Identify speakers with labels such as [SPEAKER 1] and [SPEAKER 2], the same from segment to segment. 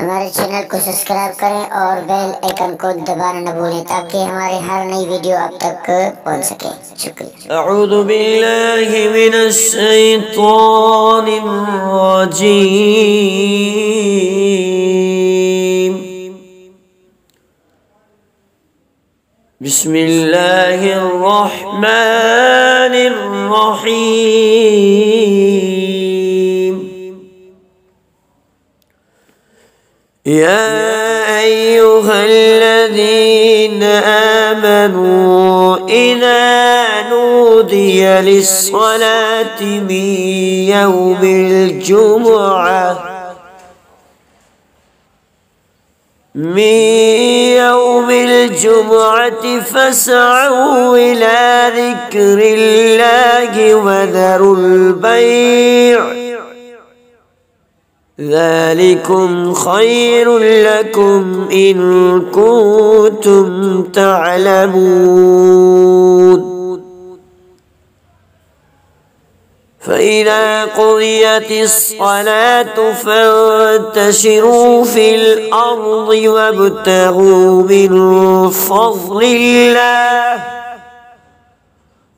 [SPEAKER 1] हमारे चैनल को सब्सक्राइब करें और बेल आइकन को दबाना न भूलें ताकि हमारी हर नई वीडियो आप तक पहुंच सके। शुक्रिया।
[SPEAKER 2] अऊज़ु बिल्लाहि मिनश शैतानिर रजीम। बिस्मिल्लाहिर रहमानिर रहीम। या अय्युहल्लज़ीना आमनू इज़ा नूदिय लिस्सलाति من يوم الجمعة فاسعوا إلى ذكر الله وذروا البيع ذلكم خير لكم إن كنتم تعلمون. فإذا قضيت الصلاة فانتشروا في الأرض وابتغوا من فضل الله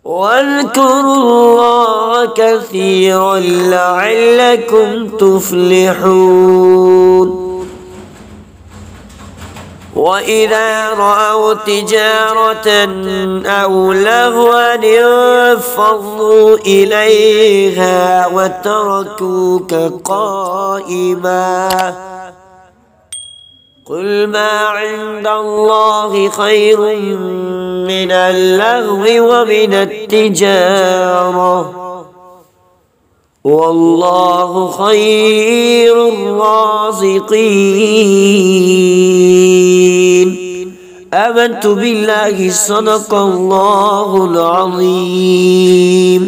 [SPEAKER 2] واذكروا الله كثيرا لعلكم تفلحون. وإذا رأوا تجارة أو لهوا انفضوا إليها وتركوك قائما قل ما عند الله خير من اللهو ومن التجارة والله خير الرازقين. آمنت بالله صدق الله العظيم.